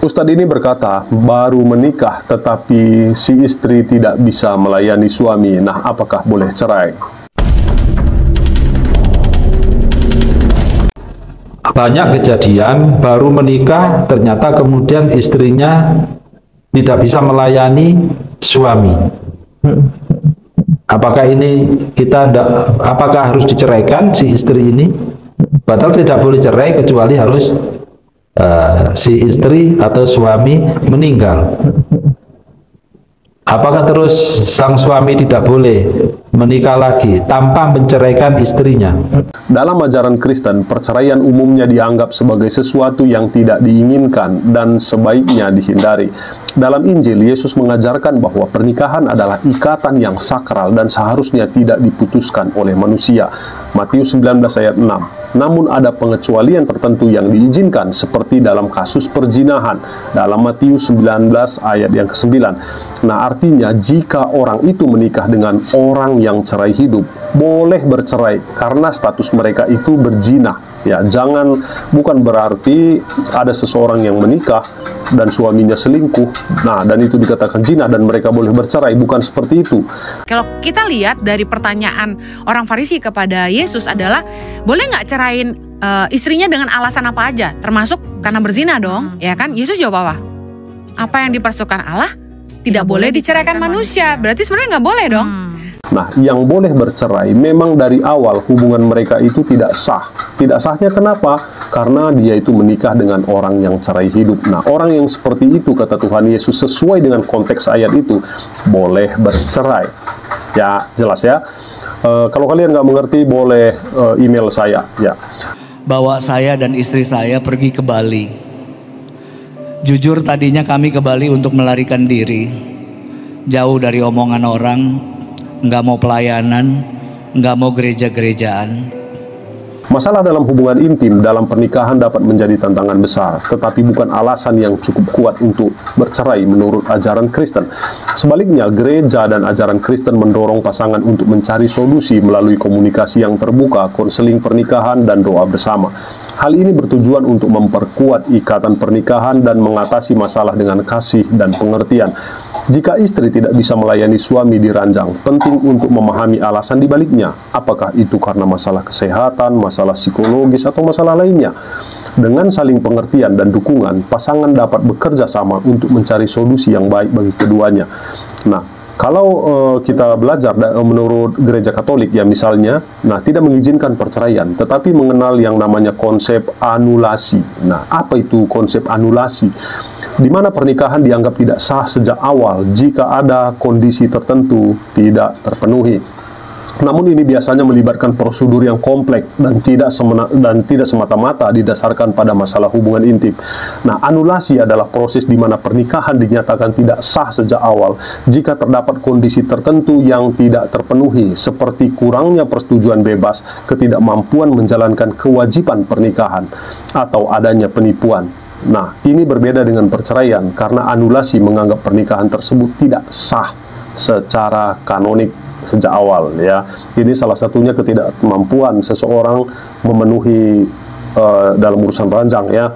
Ustadz ini berkata, baru menikah tetapi si istri tidak bisa melayani suami. Nah, apakah boleh cerai? Banyak kejadian baru menikah ternyata kemudian istrinya tidak bisa melayani suami. Apakah ini apakah harus diceraikan si istri ini? Padahal tidak boleh cerai kecuali harus si istri atau suami meninggal. Apakah terus sang suami tidak boleh menikah lagi tanpa menceraikan istrinya? Dalam ajaran Kristen, perceraian umumnya dianggap sebagai sesuatu yang tidak diinginkan dan sebaiknya dihindari. Dalam Injil, Yesus mengajarkan bahwa pernikahan adalah ikatan yang sakral dan seharusnya tidak diputuskan oleh manusia. Matius 19 ayat 6. Namun ada pengecualian tertentu yang diizinkan, seperti dalam kasus perzinahan dalam Matius 19 ayat yang ke-9. Nah, artinya jika orang itu menikah dengan orang yang cerai hidup, boleh bercerai karena status mereka itu berzina. Ya, bukan berarti ada seseorang yang menikah dan suaminya selingkuh, nah dan itu dikatakan zina dan mereka boleh bercerai, bukan seperti itu. Kalau kita lihat dari pertanyaan orang Farisi kepada Yesus adalah, boleh nggak cerain istrinya dengan alasan apa aja, termasuk karena berzina dong, ya kan? Yesus jawab apa? Apa yang dipersukakan Allah tidak boleh diceraikan manusia, berarti sebenarnya nggak boleh dong. Nah, yang boleh bercerai memang dari awal hubungan mereka itu tidak sah. Tidak sahnya kenapa? Karena dia itu menikah dengan orang yang cerai hidup. Nah, orang yang seperti itu, kata Tuhan Yesus, sesuai dengan konteks ayat itu, boleh bercerai. Ya, jelas ya. Kalau kalian nggak mengerti, boleh email saya. Ya. Bawa saya dan istri saya pergi ke Bali. Jujur tadinya kami ke Bali untuk melarikan diri, jauh dari omongan orang, nggak mau pelayanan, nggak mau gereja-gerejaan. Masalah dalam hubungan intim dalam pernikahan dapat menjadi tantangan besar, tetapi bukan alasan yang cukup kuat untuk bercerai menurut ajaran Kristen. Sebaliknya, gereja dan ajaran Kristen mendorong pasangan untuk mencari solusi melalui komunikasi yang terbuka, konseling pernikahan, dan doa bersama. Hal ini bertujuan untuk memperkuat ikatan pernikahan dan mengatasi masalah dengan kasih dan pengertian. Jika istri tidak bisa melayani suami di ranjang, penting untuk memahami alasan di baliknya. Apakah itu karena masalah kesehatan, masalah psikologis, atau masalah lainnya? Dengan saling pengertian dan dukungan, pasangan dapat bekerja sama untuk mencari solusi yang baik bagi keduanya. Nah, kalau kita belajar menurut gereja Katolik ya misalnya, nah tidak mengizinkan perceraian, tetapi mengenal yang namanya konsep anulasi. Nah, apa itu konsep anulasi? Di mana pernikahan dianggap tidak sah sejak awal jika ada kondisi tertentu tidak terpenuhi. Namun ini biasanya melibatkan prosedur yang kompleks dan tidak semata-mata didasarkan pada masalah hubungan intim. Nah, anulasi adalah proses di mana pernikahan dinyatakan tidak sah sejak awal jika terdapat kondisi tertentu yang tidak terpenuhi, seperti kurangnya persetujuan bebas, ketidakmampuan menjalankan kewajiban pernikahan, atau adanya penipuan. Nah, ini berbeda dengan perceraian karena anulasi menganggap pernikahan tersebut tidak sah secara kanonik sejak awal ya. Ini salah satunya ketidakmampuan seseorang memenuhi dalam urusan ranjang ya.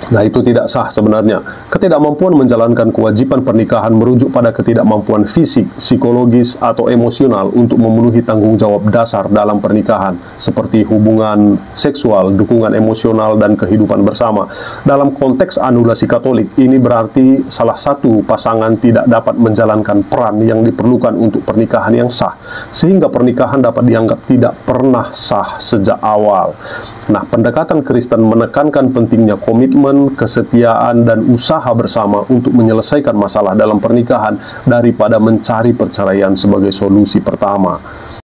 Nah, itu tidak sah sebenarnya. Ketidakmampuan menjalankan kewajiban pernikahan merujuk pada ketidakmampuan fisik, psikologis, atau emosional untuk memenuhi tanggung jawab dasar dalam pernikahan, seperti hubungan seksual, dukungan emosional, dan kehidupan bersama. Dalam konteks anulasi Katolik, ini berarti salah satu pasangan tidak dapat menjalankan peran yang diperlukan untuk pernikahan yang sah, sehingga pernikahan dapat dianggap tidak pernah sah sejak awal. Nah, pendekatan Kristen menekankan pentingnya komitmen, kesetiaan, dan usaha bersama untuk menyelesaikan masalah dalam pernikahan daripada mencari perceraian sebagai solusi pertama.